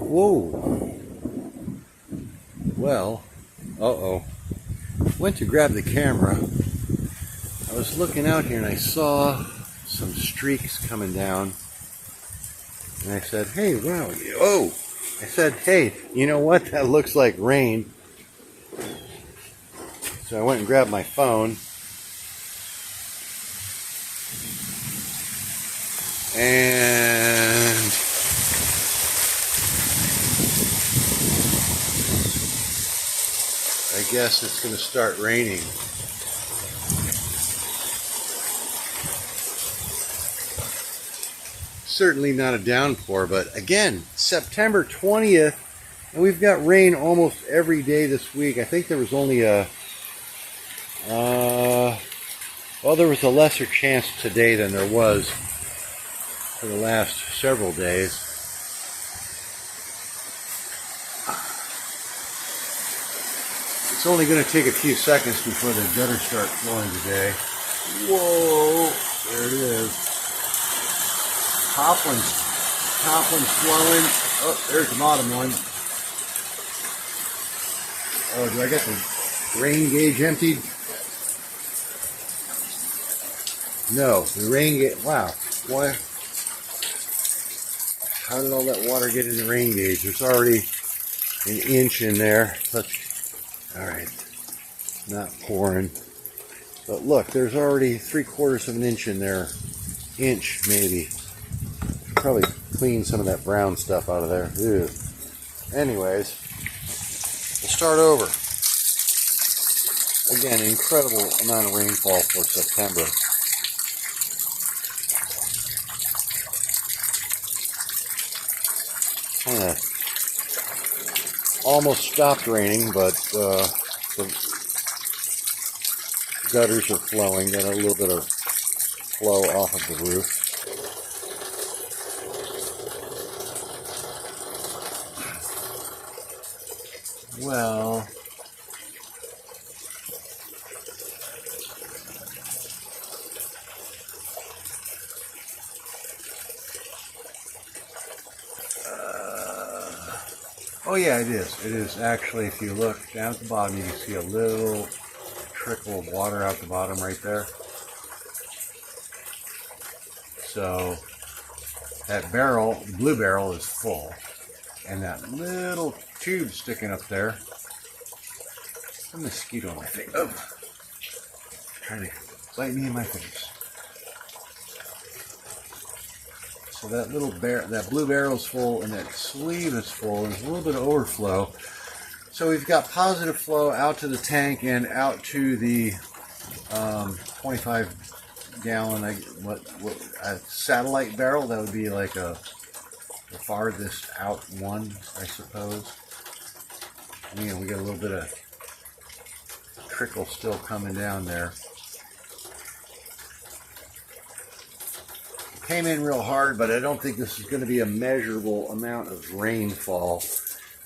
Whoa. Well, went to grab the camera. I was looking out here and I saw some streaks coming down. And I said, hey, wow. Oh, I said, hey, you know what? That looks like rain. So I went and grabbed my phone. And I guess it's going to start raining. Certainly not a downpour, but again, September 20th, and we've got rain almost every day this week. I think there was only a, there was a lesser chance today than there was for the last several days. It's only going to take a few seconds before the gutters start flowing today. Whoa, there it is. Topland's flowing. Oh, there's the bottom one. Oh, do I get the rain gauge emptied? No, the rain gauge. Wow. Why? How did all that water get in the rain gauge? There's already an inch in there. All right. Not pouring. But look, there's already 3/4 of an inch in there. Inch, maybe. Probably clean some of that brown stuff out of there. Ew. Anyways, we'll start over. Again, incredible amount of rainfall for September. Almost stopped raining, but the gutters are flowing. Got a little bit of flow off of the roof. Well, oh yeah, it is. It is actually, if you look down at the bottom, you can see a little trickle of water out the bottom right there. So that barrel, the blue barrel, is full. And that little tube sticking up there, a mosquito on my face. Oh, trying to bite me in my face. So that little that blue barrel's full, and that sleeve is full, and there's a little bit of overflow. So we've got positive flow out to the tank and out to the 25-gallon a satellite barrel. That would be like the farthest out one, I suppose. You know, we got a little bit of trickle still coming down there. It came in real hard, but I don't think this is going to be a measurable amount of rainfall.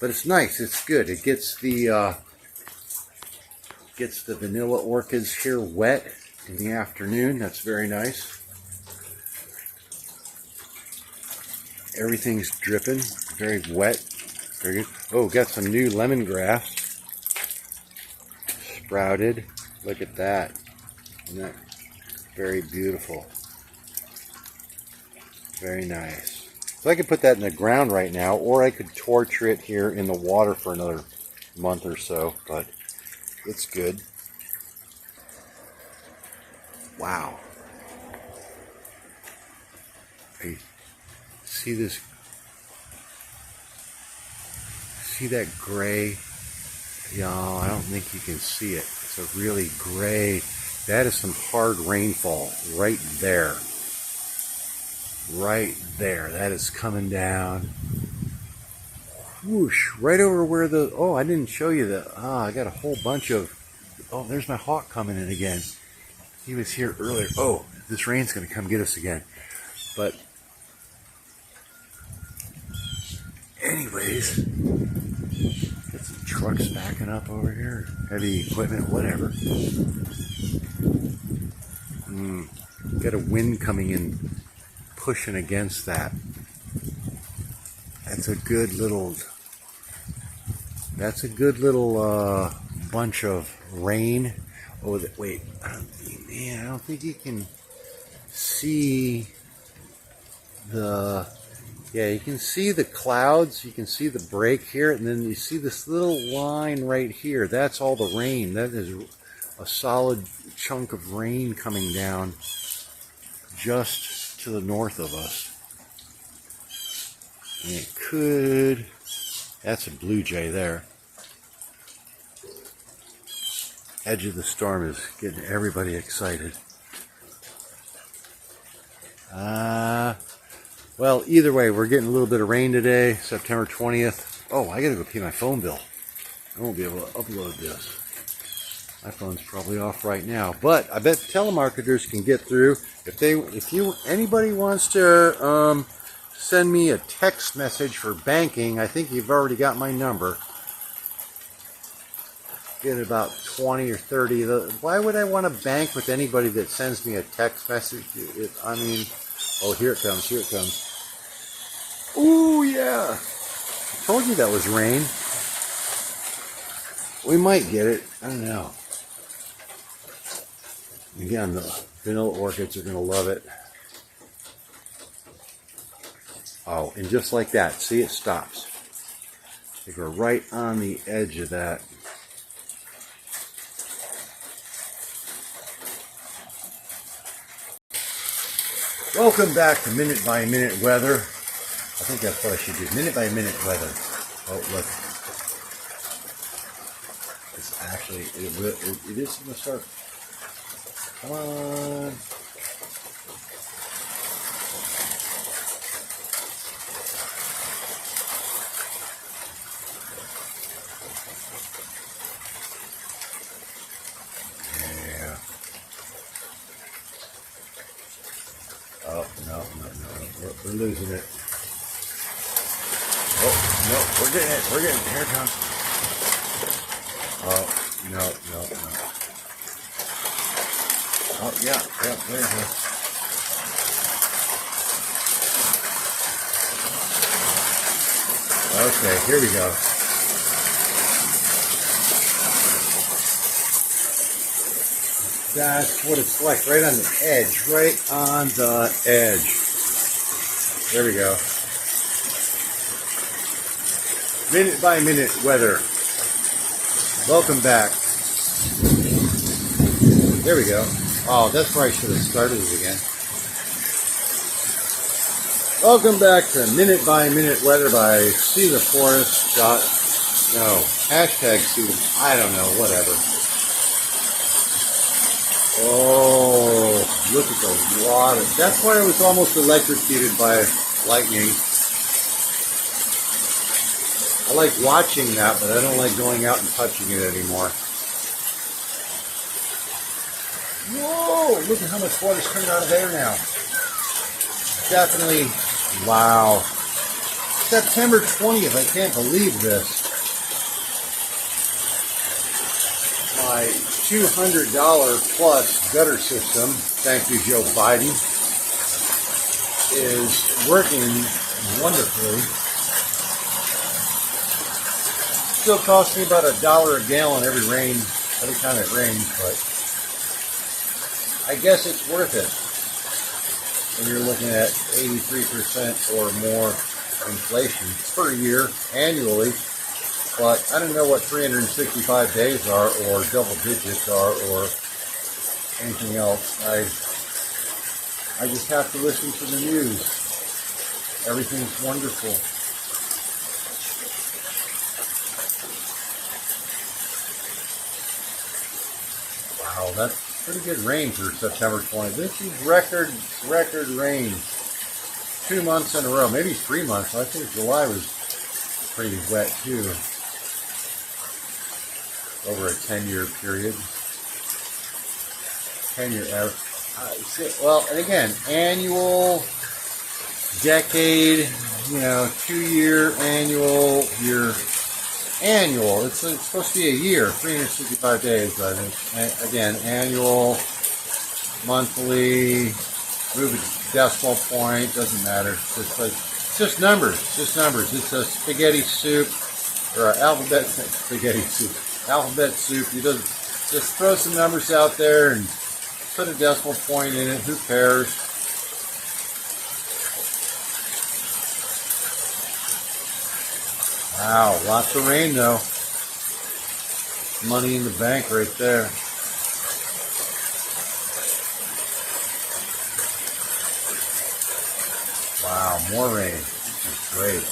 But it's nice. It's good. It gets the vanilla orchids here wet in the afternoon. That's very nice. Everything's dripping, very wet, very good. Oh, got some new lemongrass sprouted. Look at that. Isn't that very beautiful? Very nice. So I could put that in the ground right now, or I could torture it here in the water for another month or so, but it's good. Wow. Hey. See this? See that gray? Yeah, I don't think you can see it. It's a really gray. That is some hard rainfall right there. Right there. That is coming down. Whoosh. Right over where the... Oh, I didn't show you the... I got a whole bunch of... Oh, there's my hawk coming in again. He was here earlier. Oh, this rain's going to come get us again. But... anyways, got some trucks backing up over here, heavy equipment, whatever. Got a wind coming in, pushing against that. That's a good little. That's a good little bunch of rain. Oh, wait, man, I don't think you can see the. Yeah, you can see the clouds. You can see the break here, and then you see this little line right here. That's all the rain. That is a solid chunk of rain coming down just to the north of us. And it could. That's a blue jay there. Edge of the storm is getting everybody excited. Well, either way, we're getting a little bit of rain today, September 20th. Oh, I gotta go pay my phone bill. I won't be able to upload this. My phone's probably off right now, but I bet telemarketers can get through. If anybody wants to send me a text message for banking, I think you've already got my number. Get about 20 or 30. Why would I want to bank with anybody that sends me a text message? I mean, oh, here it comes, here it comes. Ooh, yeah. I told you that was rain. We might get it. I don't know. Again, the vanilla orchids are going to love it. Oh, and just like that, see, it stops. They go right on the edge of that. Welcome back to Minute by Minute Weather. I think that's what I should do. Minute by Minute Weather. Oh, look. It's actually, it is going to start. Come on. Yeah. Oh, no. We're losing it. Oh, no, we're getting it. Here it comes. Oh, no. Oh, yeah, there it goes. Okay, here we go. That's what it's like, right on the edge, There we go. Minute by minute weather. Welcome back. There we go. Oh, that's where I should have started it again. Welcome back to Minute by Minute Weather by SEETHEFOREST. Hashtag SEETHEFOREST. I don't know, whatever. Oh, look at the water. That's why I was almost electrocuted by lightning. I like watching that, but I don't like going out and touching it anymore. Whoa, look at how much water's coming out of there now. Definitely, wow. September 20th, I can't believe this. My $200 plus gutter system, thank you Joe Biden, is working wonderfully. Still costs me about $1 a gallon every time it rains, but I guess it's worth it when you're looking at 83% or more inflation per year annually. But I don't know what 365 days are, or double digits are, or anything else. I just have to listen to the news. Everything's wonderful. Wow, that's pretty good rain for September 20th. This is record rain. 2 months in a row, maybe 3 months. I think July was pretty wet too. Over a 10-year period. 10-year average. Well, and again, annual, decade, 2-year, annual, year, annual. It's supposed to be a year, 365 days, I think. Again, annual, monthly, move a decimal point, doesn't matter. It's just like just numbers. Just numbers. It's a spaghetti soup or alphabet spaghetti soup. Alphabet soup. You just throw some numbers out there and put a decimal point in it. Who cares? Wow, lots of rain though. Money in the bank right there. Wow, more rain. This is great.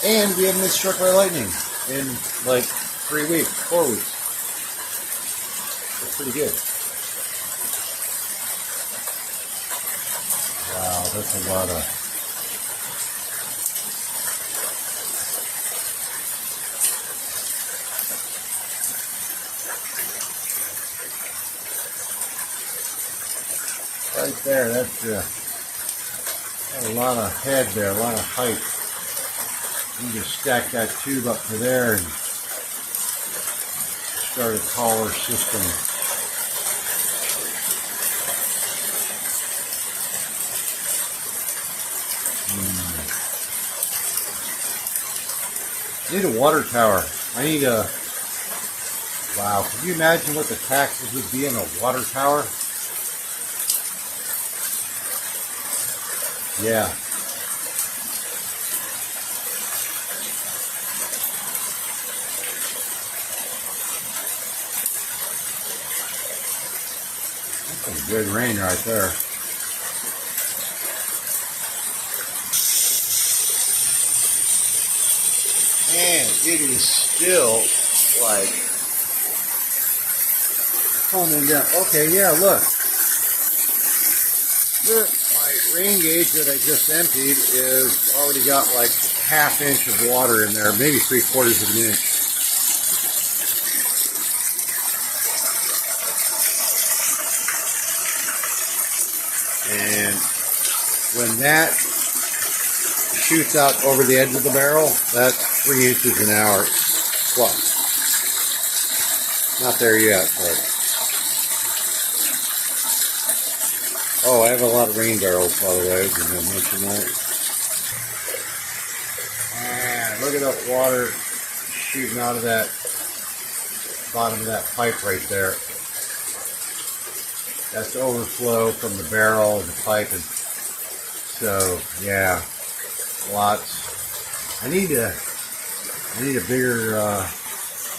And we haven't been struck by lightning in like 3 weeks, 4 weeks. That's pretty good. Wow, that's a lot of... Right there, that's got a lot of head there, a lot of height. You can just stack that tube up to there and start a taller system. I need a water tower. I need a... Wow, can you imagine what the taxes would be in a water tower? Yeah. That's some good rain right there. And it is still like coming down. Okay, yeah, look. My rain gauge that I just emptied is already got like ½ inch of water in there, maybe 3/4 of an inch. And when that shoots out over the edge of the barrel, that's 3 inches an hour plus. Not there yet, but... Oh, I have a lot of rain barrels, by the way. Did I mention that? And look at that water shooting out of that bottom of that pipe right there. That's the overflow from the barrel and the pipe. And so, yeah, lots. I need a bigger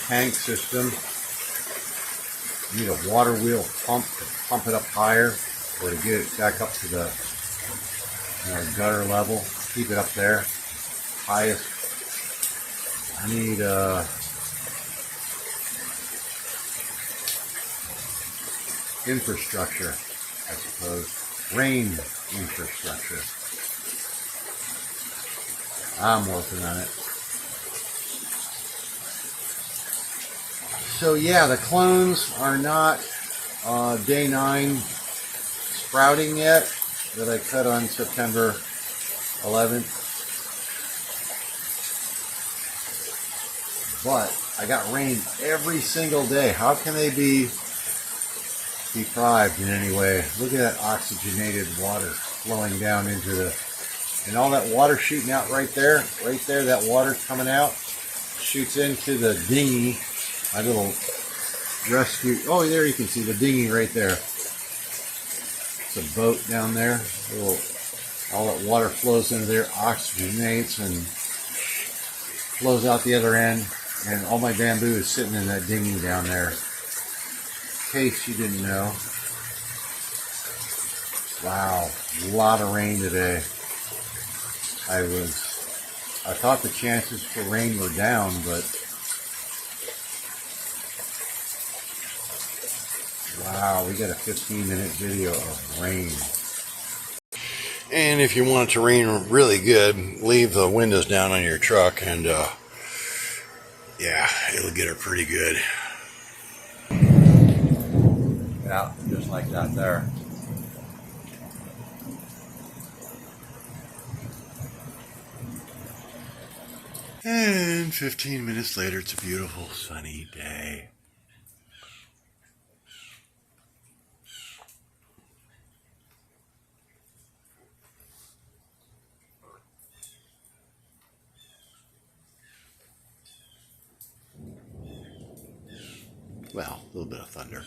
tank system. I need a water wheel pump to pump it up higher, or to get it back up to the gutter level. Keep it up there, highest. I need infrastructure, I suppose. Rain infrastructure. I'm working on it. So yeah, the clones are not day 9 sprouting yet, that I cut on September 11th. But I got rain every single day. How can they be deprived in any way? Look at that oxygenated water flowing down into the... And all that water shooting out right there, that water coming out, shoots into the dinghy. My little rescue... Oh, there you can see the dinghy right there. It's a boat down there. All that water flows into there, oxygenates, and flows out the other end. And all my bamboo is sitting in that dinghy down there. In case you didn't know. Wow, a lot of rain today. I thought the chances for rain were down, but wow, we got a 15-minute video of rain. And if you want it to rain really good, leave the windows down on your truck, and yeah, it'll get it pretty good. Yeah, just like that there. And 15 minutes later, it's a beautiful sunny day. Well, a little bit of thunder.